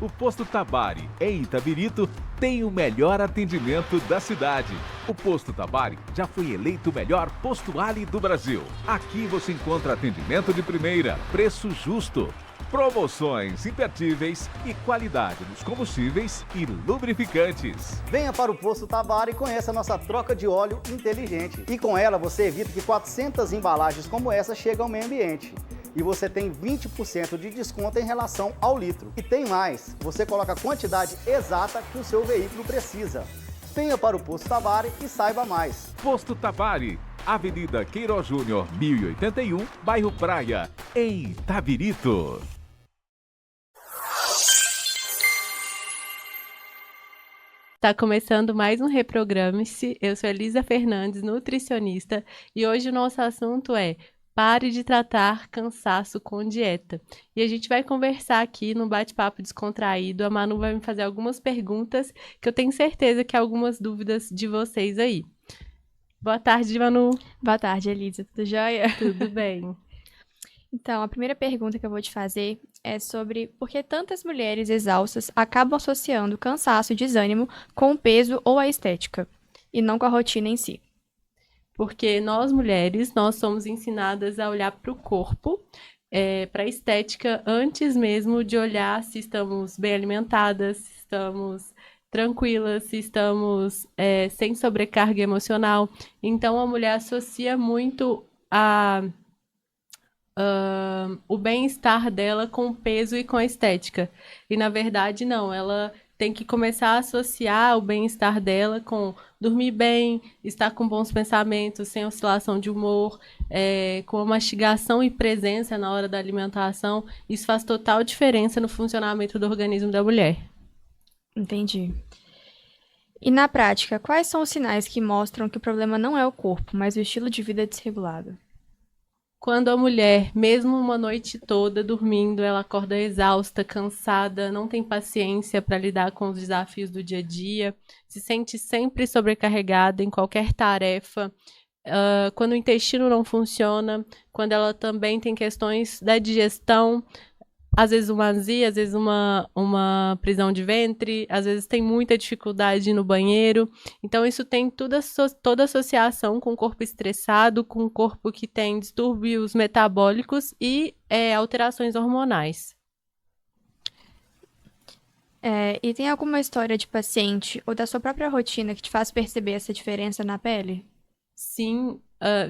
O Posto Tabari, em Itabirito, tem o melhor atendimento da cidade. O Posto Tabari já foi eleito o melhor posto Ali do Brasil. Aqui você encontra atendimento de primeira, preço justo, promoções imperdíveis e qualidade nos combustíveis e lubrificantes. Venha para o Posto Tabari e conheça a nossa troca de óleo inteligente. E com ela você evita que 400 embalagens como essa cheguem ao meio ambiente. E você tem 20% de desconto em relação ao litro. E tem mais, você coloca a quantidade exata que o seu veículo precisa. Venha para o Posto Tabari e saiba mais. Posto Tabari, Avenida Queiroz Júnior, 1081, bairro Praia, em Itabirito. Tá começando mais um Reprograme-se. Eu sou Elisa Fernandes, nutricionista, e hoje o nosso assunto é pare de tratar cansaço com dieta. E a gente vai conversar aqui no bate-papo descontraído. A Manu vai me fazer algumas perguntas que eu tenho certeza que há algumas dúvidas de vocês aí. Boa tarde, Manu. Boa tarde, Elisa. Tudo jóia? Tudo bem. Então, a primeira pergunta que eu vou te fazer é sobre por que tantas mulheres exaustas acabam associando cansaço e desânimo com o peso ou a estética, e não com a rotina em si. Porque nós mulheres, nós somos ensinadas a olhar para o corpo, para a estética, antes mesmo de olhar se estamos bem alimentadas, se estamos tranquilas, se estamos sem sobrecarga emocional. Então, a mulher associa muito o bem-estar dela com o peso e com a estética. E, na verdade, não. Ela tem que começar a associar o bem-estar dela com dormir bem, estar com bons pensamentos, sem oscilação de humor, com a mastigação e presença na hora da alimentação. Isso faz total diferença no funcionamento do organismo da mulher. Entendi. E na prática, quais são os sinais que mostram que o problema não é o corpo, mas o estilo de vida desregulado? Quando a mulher, mesmo uma noite toda dormindo, ela acorda exausta, cansada, não tem paciência para lidar com os desafios do dia a dia, se sente sempre sobrecarregada em qualquer tarefa, quando o intestino não funciona, quando ela também tem questões da digestão, às vezes uma azia, às vezes uma prisão de ventre, às vezes tem muita dificuldade no banheiro. Então, isso tem toda associação com o corpo estressado, com o corpo que tem distúrbios metabólicos e alterações hormonais. E tem alguma história de paciente ou da sua própria rotina que te faz perceber essa diferença na pele? Sim,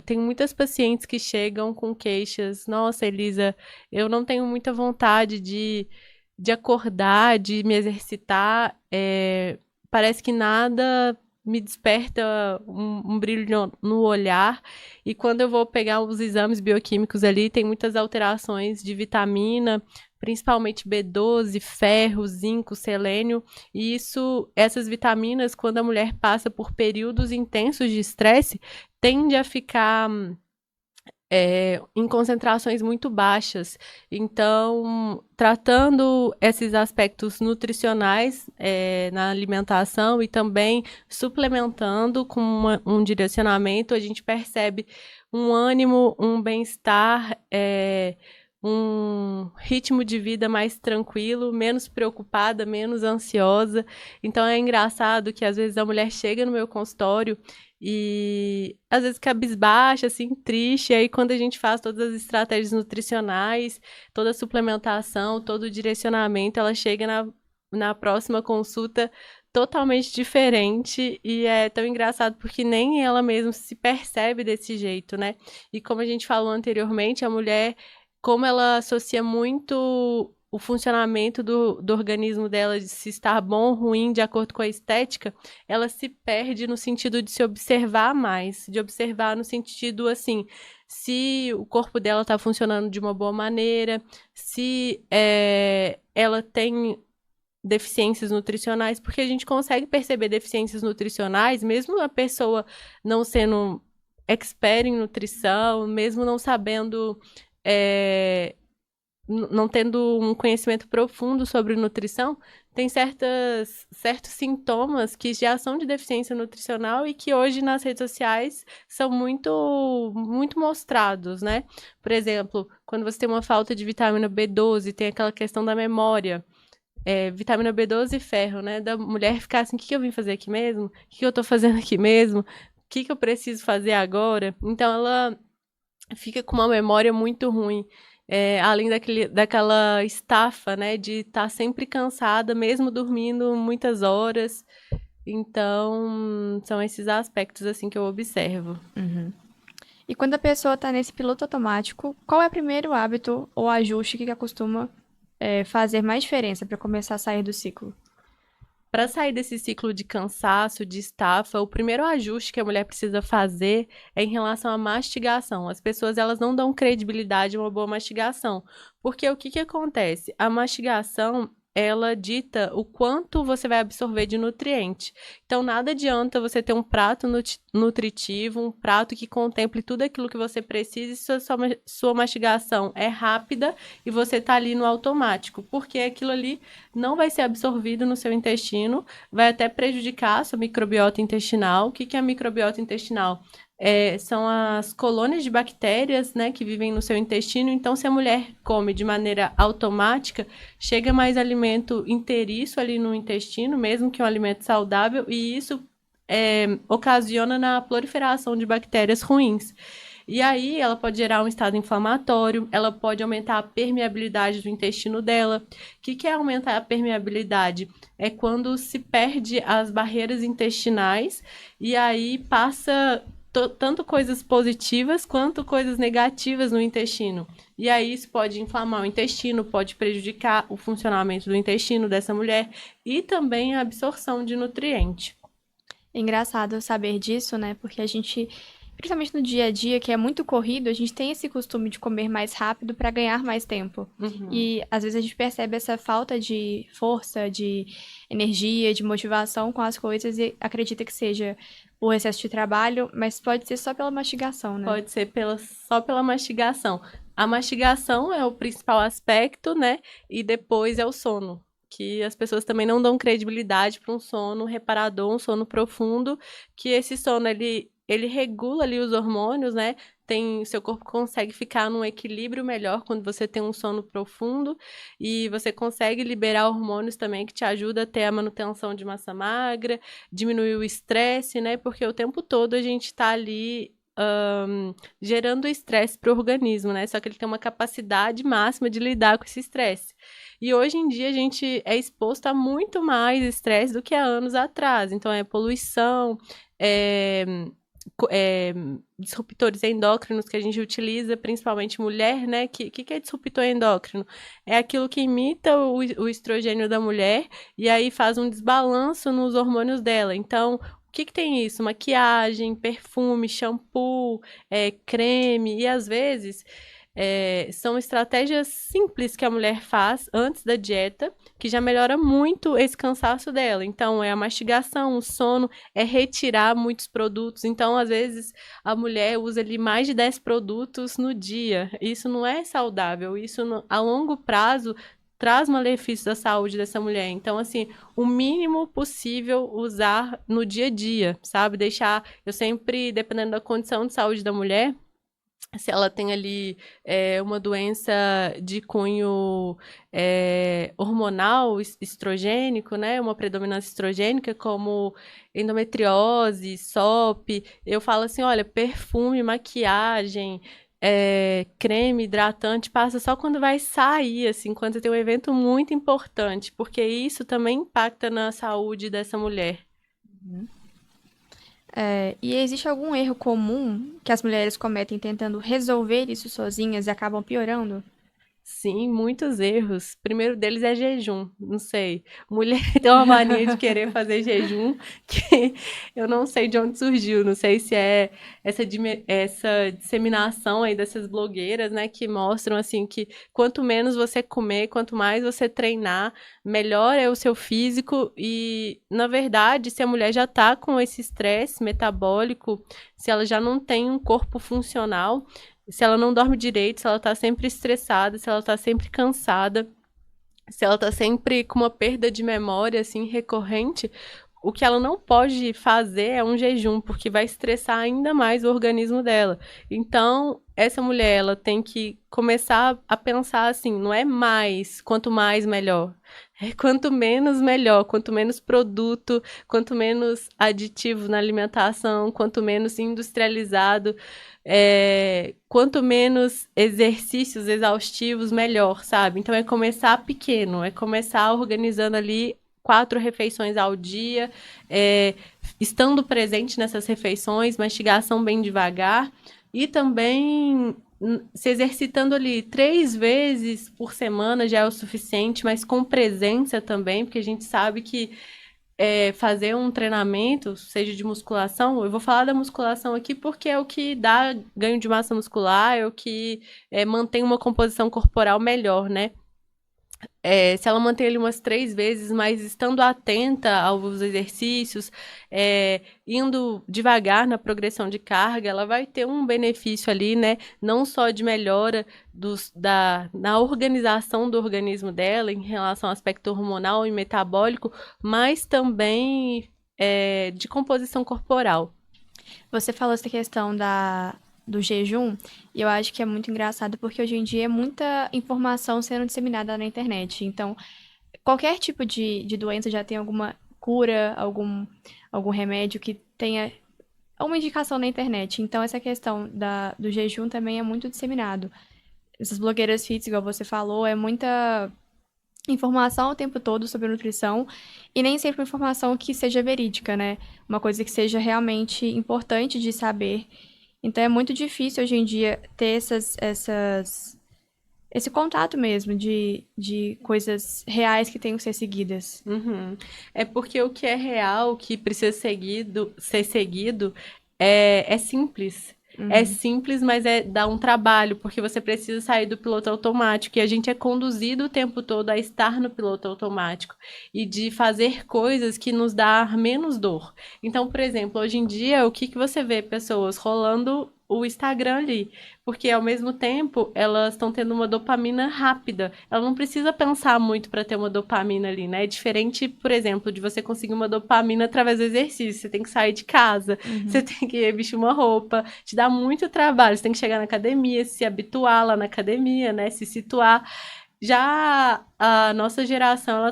tem muitas pacientes que chegam com queixas. Nossa, Elisa, eu não tenho muita vontade de acordar, de me exercitar. Parece que nada me desperta um brilho no olhar. E quando eu vou pegar os exames bioquímicos ali, tem muitas alterações de vitamina, principalmente B12, ferro, zinco, selênio. E essas vitaminas, quando a mulher passa por períodos intensos de estresse, tende a ficar em concentrações muito baixas. Então, tratando esses aspectos nutricionais na alimentação e também suplementando com um direcionamento, a gente percebe um ânimo, um bem-estar, um ritmo de vida mais tranquilo, menos preocupada, menos ansiosa. Então, é engraçado que às vezes a mulher chega no meu consultório e às vezes cabisbaixa, assim, triste. E aí, quando a gente faz todas as estratégias nutricionais, toda a suplementação, todo o direcionamento, ela chega na próxima consulta totalmente diferente. E é tão engraçado porque nem ela mesma se percebe desse jeito, né? E como a gente falou anteriormente, a mulher, como ela associa muito o funcionamento do organismo dela, de se estar bom ou ruim de acordo com a estética, ela se perde no sentido de se observar mais, de observar no sentido, assim, se o corpo dela está funcionando de uma boa maneira, se ela tem deficiências nutricionais, porque a gente consegue perceber deficiências nutricionais, mesmo a pessoa não sendo expert em nutrição, mesmo não sabendo não tendo um conhecimento profundo sobre nutrição, tem certos sintomas que já são de deficiência nutricional e que hoje nas redes sociais são muito, muito mostrados, né? Por exemplo, quando você tem uma falta de vitamina B12, tem aquela questão da memória. vitamina B12 e ferro, né? Da mulher ficar assim, o que eu vim fazer aqui mesmo? O que eu tô fazendo aqui mesmo? O que eu preciso fazer agora? Então, ela fica com uma memória muito ruim. Além daquela estafa, né? De estar sempre cansada, mesmo dormindo muitas horas. Então, são esses aspectos, assim, que eu observo. Uhum. E quando a pessoa está nesse piloto automático, qual é o primeiro hábito ou ajuste que costuma fazer mais diferença para começar a sair do ciclo? Para sair desse ciclo de cansaço, de estafa, o primeiro ajuste que a mulher precisa fazer é em relação à mastigação. As pessoas, elas não dão credibilidade a uma boa mastigação, porque o que acontece? A mastigação, ela dita o quanto você vai absorver de nutriente. Então, nada adianta você ter um prato nutritivo, um prato que contemple tudo aquilo que você precisa, e sua mastigação é rápida e você está ali no automático, porque aquilo ali não vai ser absorvido no seu intestino, vai até prejudicar a sua microbiota intestinal. O que é a microbiota intestinal? São as colônias de bactérias, né, que vivem no seu intestino. Então, se a mulher come de maneira automática, chega mais alimento inteiriço ali no intestino, mesmo que um alimento saudável, e isso ocasiona na proliferação de bactérias ruins. E aí, ela pode gerar um estado inflamatório, ela pode aumentar a permeabilidade do intestino dela. O que é aumentar a permeabilidade? É quando se perde as barreiras intestinais e aí passa tanto coisas positivas quanto coisas negativas no intestino. E aí isso pode inflamar o intestino, pode prejudicar o funcionamento do intestino dessa mulher e também a absorção de nutriente. É engraçado saber disso, né? Porque a gente, principalmente no dia a dia, que é muito corrido, a gente tem esse costume de comer mais rápido para ganhar mais tempo. Uhum. E às vezes a gente percebe essa falta de força, de energia, de motivação com as coisas e acredita que seja o excesso de trabalho, mas pode ser só pela mastigação, né? Pode ser só pela mastigação. A mastigação é o principal aspecto, né? E depois é o sono, que as pessoas também não dão credibilidade para um sono reparador, um sono profundo, que esse sono, ele regula ali os hormônios, né? Seu corpo consegue ficar num equilíbrio melhor quando você tem um sono profundo e você consegue liberar hormônios também que te ajudam a ter a manutenção de massa magra, diminuir o estresse, né? Porque o tempo todo a gente está ali gerando estresse para o organismo, né? Só que ele tem uma capacidade máxima de lidar com esse estresse. E hoje em dia a gente é exposto a muito mais estresse do que há anos atrás. Então, poluição, disruptores endócrinos que a gente utiliza, principalmente mulher, né? Que é disruptor endócrino? É aquilo que imita o estrogênio da mulher e aí faz um desbalanço nos hormônios dela. Então, o que tem isso? Maquiagem, perfume, shampoo, creme, e às vezes são estratégias simples que a mulher faz antes da dieta, que já melhora muito esse cansaço dela. Então, é a mastigação, o sono, é retirar muitos produtos. Então, às vezes, a mulher usa ali mais de 10 produtos no dia. Isso não é saudável. Isso, a longo prazo, traz malefícios à saúde dessa mulher. Então, assim, o mínimo possível usar no dia a dia, sabe? Eu sempre, dependendo da condição de saúde da mulher, se ela tem ali uma doença de cunho hormonal, estrogênico, né? Uma predominância estrogênica, como endometriose, SOP, eu falo assim, olha, perfume, maquiagem, creme, hidratante, passa só quando vai sair, assim, quando tem um evento muito importante, porque isso também impacta na saúde dessa mulher. E existe algum erro comum que as mulheres cometem tentando resolver isso sozinhas e acabam piorando? Sim, muitos erros. O primeiro deles é jejum, não sei. Mulher tem uma mania de querer fazer jejum que eu não sei de onde surgiu, não sei se é essa disseminação aí dessas blogueiras, né, que mostram assim que quanto menos você comer, quanto mais você treinar, melhor é o seu físico e, na verdade, se a mulher já tá com esse estresse metabólico, se ela já não tem um corpo funcional, se ela não dorme direito, se ela tá sempre estressada, se ela tá sempre cansada, se ela tá sempre com uma perda de memória, assim, recorrente, o que ela não pode fazer é um jejum, porque vai estressar ainda mais o organismo dela. Então, essa mulher, ela tem que começar a pensar assim, não é mais, quanto mais, melhor. É quanto menos, melhor. Quanto menos produto, quanto menos aditivo na alimentação, quanto menos industrializado, quanto menos exercícios exaustivos, melhor, sabe? Então, é começar pequeno, é começar organizando ali 4 refeições ao dia, estando presente nessas refeições, mastigação bem devagar e também se exercitando ali 3 vezes por semana já é o suficiente, mas com presença também, porque a gente sabe que fazer um treinamento, seja de musculação, eu vou falar da musculação aqui porque é o que dá ganho de massa muscular, é o que mantém uma composição corporal melhor, né? Se ela mantém ali umas 3 vezes, mas estando atenta aos exercícios, indo devagar na progressão de carga, ela vai ter um benefício ali, né? Não só de melhora na organização do organismo dela em relação ao aspecto hormonal e metabólico, mas também de composição corporal. Você falou essa questão do jejum, e eu acho que é muito engraçado porque hoje em dia é muita informação sendo disseminada na internet. Então, qualquer tipo de doença já tem alguma cura, algum remédio que tenha uma indicação na internet. Então, essa questão do jejum também é muito disseminado. Essas blogueiras fits, igual você falou, é muita informação o tempo todo sobre nutrição e nem sempre informação que seja verídica, né? Uma coisa que seja realmente importante de saber. Então é muito difícil hoje em dia ter esse contato mesmo de coisas reais que tenham que ser seguidas. Uhum. É porque o que é real, o que precisa ser seguido, é simples. É simples, mas dá um trabalho, porque você precisa sair do piloto automático. E a gente é conduzido o tempo todo a estar no piloto automático e de fazer coisas que nos dá menos dor. Então, por exemplo, hoje em dia, o que você vê pessoas rolando o Instagram ali? Porque ao mesmo tempo elas estão tendo uma dopamina rápida. Ela não precisa pensar muito para ter uma dopamina ali, né? É diferente, por exemplo, de você conseguir uma dopamina através do exercício. Você tem que sair de casa, você tem que vestir uma roupa, te dá muito trabalho. Você tem que chegar na academia, se habituar lá na academia, né? Se situar. Já a nossa geração,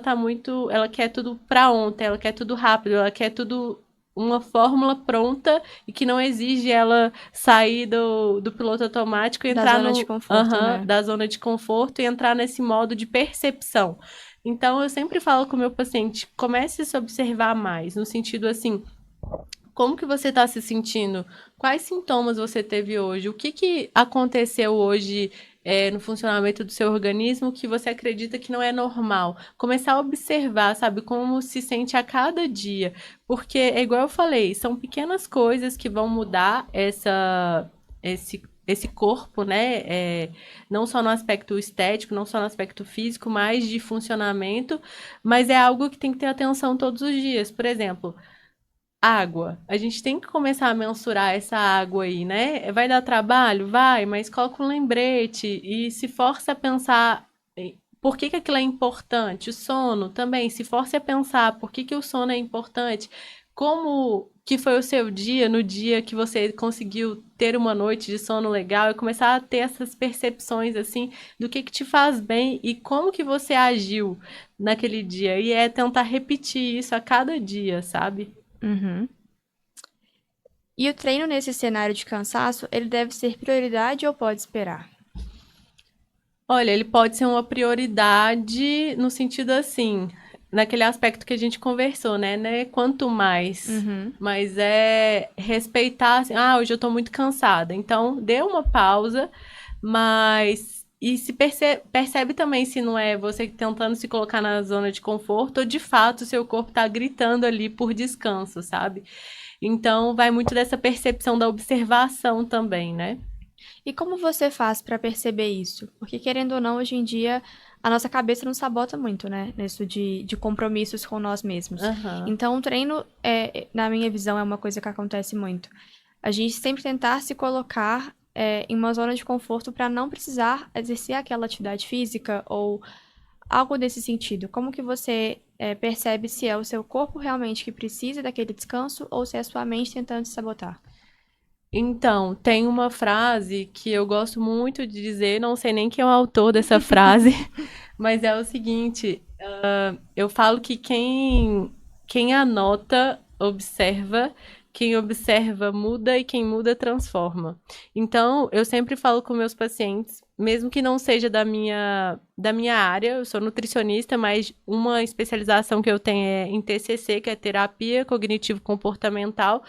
ela quer tudo para ontem, ela quer tudo rápido, ela quer tudo uma fórmula pronta e que não exige ela sair do piloto automático e entrar zona de conforto, né? da zona de conforto e entrar nesse modo de percepção. Então, eu sempre falo com o meu paciente, comece a se observar mais, no sentido assim, como que você está se sentindo? Quais sintomas você teve hoje? O que aconteceu hoje no funcionamento do seu organismo que você acredita que não é normal? Começar a observar, sabe, como se sente a cada dia. Porque, é igual eu falei, são pequenas coisas que vão mudar esse corpo, né? Não só no aspecto estético, não só no aspecto físico, mas de funcionamento. Mas é algo que tem que ter atenção todos os dias. Por exemplo, água. A gente tem que começar a mensurar essa água aí, né? Vai dar trabalho? Vai, mas coloca um lembrete e se força a pensar por que aquilo é importante. O sono também, se force a pensar por que o sono é importante. Como que foi o seu dia no dia que você conseguiu ter uma noite de sono legal e começar a ter essas percepções assim do que te faz bem e como que você agiu naquele dia. E é tentar repetir isso a cada dia, sabe? E o treino nesse cenário de cansaço, ele deve ser prioridade ou pode esperar? Olha, ele pode ser uma prioridade no sentido assim, naquele aspecto que a gente conversou, né? Quanto mais, mas é respeitar, assim, hoje eu tô muito cansada, então dê uma pausa, mas e se percebe também se não é você tentando se colocar na zona de conforto ou de fato o seu corpo tá gritando ali por descanso, sabe? Então vai muito dessa percepção da observação também, né? E como você faz para perceber isso? Porque, querendo ou não, hoje em dia, a nossa cabeça nos sabota muito, né? Nisso de compromissos com nós mesmos. Então, o treino, na minha visão, é uma coisa que acontece muito. A gente sempre tentar se colocar em uma zona de conforto para não precisar exercer aquela atividade física ou algo desse sentido. Como que você percebe se é o seu corpo realmente que precisa daquele descanso ou se é a sua mente tentando te sabotar? Então, tem uma frase que eu gosto muito de dizer, não sei nem quem é o autor dessa frase, mas é o seguinte: eu falo que quem anota, observa, quem observa muda e quem muda transforma. Então, eu sempre falo com meus pacientes, mesmo que não seja da minha área, eu sou nutricionista, mas uma especialização que eu tenho é em TCC, que é terapia cognitivo-comportamental,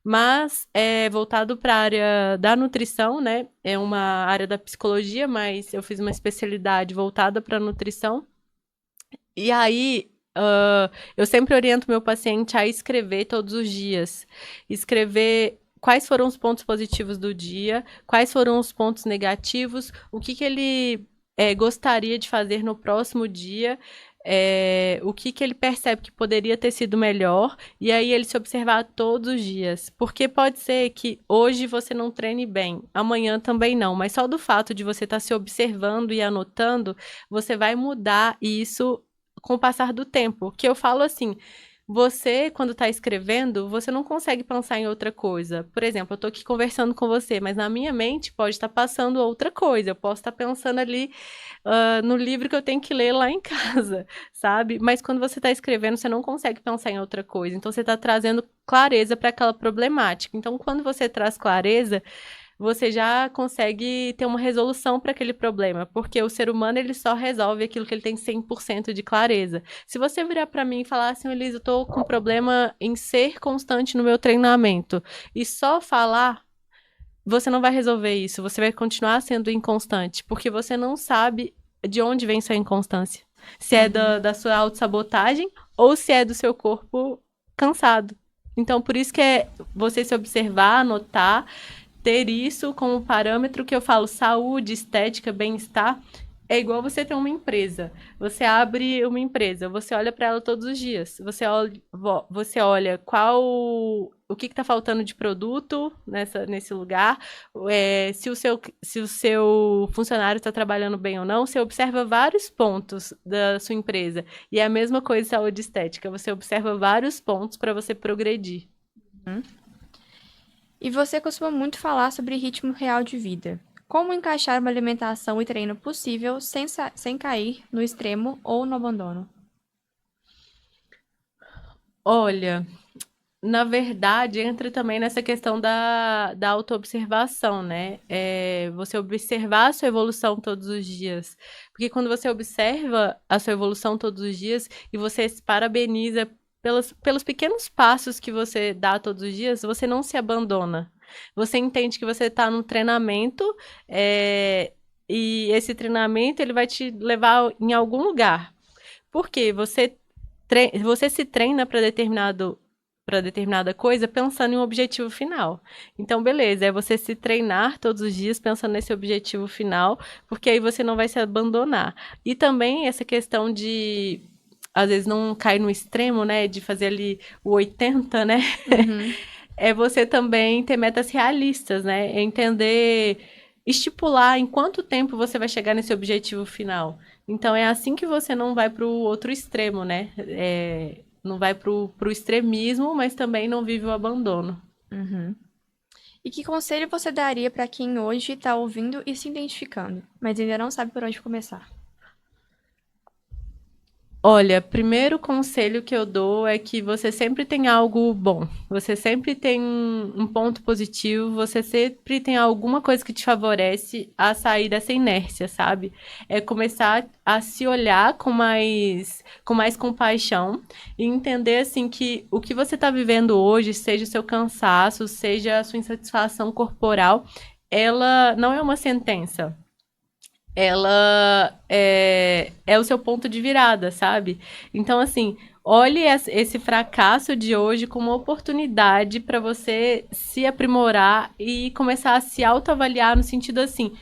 mas é voltado para a área da nutrição, né? É uma área da psicologia, mas eu fiz uma especialidade voltada para nutrição. E aí, eu sempre oriento meu paciente a escrever todos os dias. Escrever quais foram os pontos positivos do dia, quais foram os pontos negativos, o que que ele gostaria de fazer no próximo dia, o que que ele percebe que poderia ter sido melhor, e aí ele se observar todos os dias. Porque pode ser que hoje você não treine bem, amanhã também não, mas só do fato de você estar se observando e anotando, você vai mudar isso com o passar do tempo. Que eu falo assim, você, quando está escrevendo, você não consegue pensar em outra coisa. Por exemplo, eu estou aqui conversando com você, mas na minha mente pode estar passando outra coisa. Eu posso estar pensando ali, no livro que eu tenho que ler lá em casa, sabe? Mas quando você está escrevendo, você não consegue pensar em outra coisa. Então, você está trazendo clareza para aquela problemática. Então, quando você traz clareza, você já consegue ter uma resolução para aquele problema, porque o ser humano ele só resolve aquilo que ele tem 100% de clareza. Se você virar para mim e falar assim, Elisa, eu tô com problema em ser constante no meu treinamento, e só falar, você não vai resolver isso, você vai continuar sendo inconstante, porque você não sabe de onde vem sua inconstância. Se é da sua autossabotagem ou se é do seu corpo cansado. Então, por isso que é você se observar, anotar, ter isso como parâmetro que eu falo, saúde, estética, bem-estar, é igual você ter uma empresa. Você abre uma empresa, você olha para ela todos os dias. Você olha o que está faltando de produto nesse lugar, se o seu funcionário está trabalhando bem ou não. Você observa vários pontos da sua empresa. E é a mesma coisa saúde e estética. Você observa vários pontos para você progredir. E você costuma muito falar sobre ritmo real de vida. Como encaixar uma alimentação e treino possível sem cair no extremo ou no abandono? Olha, na verdade, entra também nessa questão da autoobservação, né? Você observar a sua evolução todos os dias. Porque quando você observa a sua evolução todos os dias e você se parabeniza pelos pequenos passos que você dá todos os dias, você não se abandona. Você entende que você está num treinamento, e esse treinamento ele vai te levar em algum lugar. Por quê? Você se treina para determinada coisa pensando em um objetivo final. Então, beleza, é você se treinar todos os dias pensando nesse objetivo final, porque aí você não vai se abandonar. E também essa questão de, às vezes, não cair no extremo, né, de fazer ali o 80, né? É você também ter metas realistas, né? É entender, estipular em quanto tempo você vai chegar nesse objetivo final. Então, é assim que você não vai para o outro extremo, né? Não vai pro extremismo, mas também não vive o abandono. E que conselho você daria para quem hoje está ouvindo e se identificando, mas ainda não sabe por onde começar? Olha, primeiro conselho que eu dou é que você sempre tem algo bom, você sempre tem um ponto positivo, você sempre tem alguma coisa que te favorece a sair dessa inércia, sabe? É começar a se olhar com mais compaixão e entender, assim, que o que você está vivendo hoje, seja o seu cansaço, seja a sua insatisfação corporal, ela não é uma sentença. Ela é o seu ponto de virada, sabe? Então, assim, olhe esse fracasso de hoje como uma oportunidade para você se aprimorar e começar a se autoavaliar no sentido assim,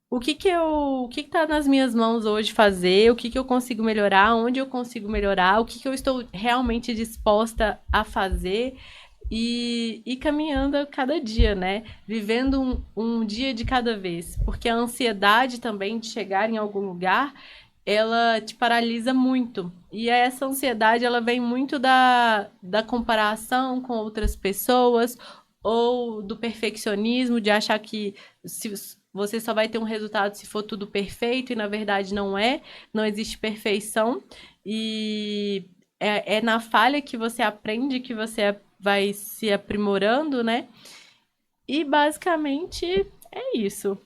o que tá nas minhas mãos hoje fazer, o que eu consigo melhorar, onde eu consigo melhorar, o que eu estou realmente disposta a fazer e caminhando a cada dia, né? Vivendo um dia de cada vez. Porque a ansiedade também de chegar em algum lugar ela te paralisa muito. E essa ansiedade, ela vem muito da comparação com outras pessoas ou do perfeccionismo, de achar que você só vai ter um resultado se for tudo perfeito, e na verdade não é, não existe perfeição. E é na falha que você aprende, que você vai se aprimorando, né? E basicamente é isso.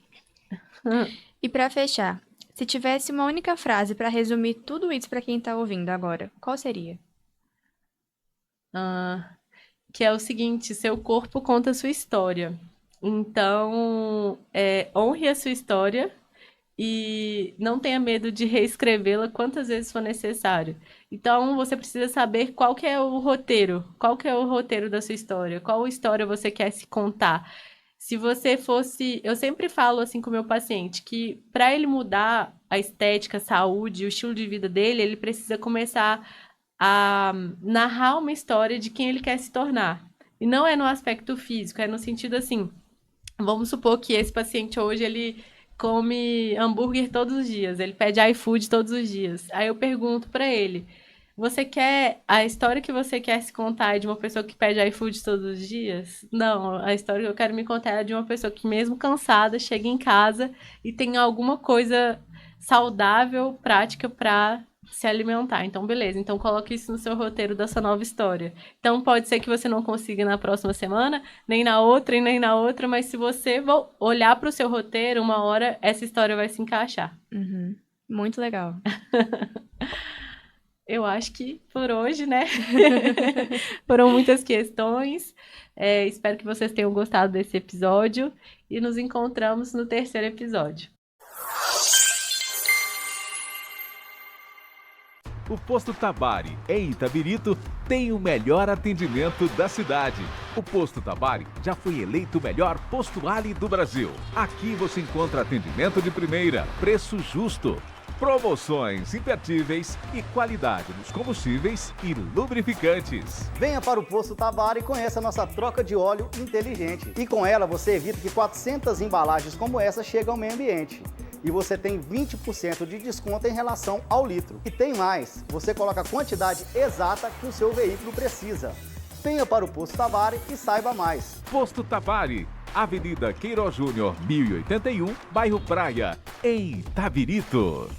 E para fechar, se tivesse uma única frase para resumir tudo isso para quem está ouvindo agora, qual seria? Que é o seguinte: seu corpo conta a sua história. Então, honre a sua história e não tenha medo de reescrevê-la quantas vezes for necessário. Então, você precisa saber qual que é o roteiro, qual que é o roteiro da sua história, qual história você quer se contar. Se você fosse... Eu sempre falo assim com o meu paciente, que para ele mudar a estética, a saúde, o estilo de vida dele, ele precisa começar a narrar uma história de quem ele quer se tornar. E não é no aspecto físico, é no sentido assim, vamos supor que esse paciente hoje, ele come hambúrguer todos os dias, ele pede iFood todos os dias. Aí eu pergunto pra ele, a história que você quer se contar é de uma pessoa que pede iFood todos os dias? Não, a história que eu quero me contar é de uma pessoa que, mesmo cansada, chega em casa e tem alguma coisa saudável, prática pra se alimentar. Então, beleza. Então, coloque isso no seu roteiro da sua nova história. Então, pode ser que você não consiga na próxima semana, nem na outra e nem na outra, mas se você olhar para o seu roteiro, uma hora essa história vai se encaixar. Uhum. Muito legal. Eu acho que por hoje, né? Foram muitas questões. Espero que vocês tenham gostado desse episódio e nos encontramos no terceiro episódio. O Posto Tabari, em Itabirito, tem o melhor atendimento da cidade. O Posto Tabari já foi eleito o melhor posto Ali do Brasil. Aqui você encontra atendimento de primeira, preço justo, promoções imperdíveis e qualidade nos combustíveis e lubrificantes. Venha para o Posto Tabari e conheça a nossa troca de óleo inteligente. E com ela você evita que 400 embalagens como essa cheguem ao meio ambiente. E você tem 20% de desconto em relação ao litro. E tem mais, você coloca a quantidade exata que o seu veículo precisa. Venha para o Posto Tabari e saiba mais. Posto Tabari, Avenida Queiroz Júnior, 1081, bairro Praia, em Itabirito.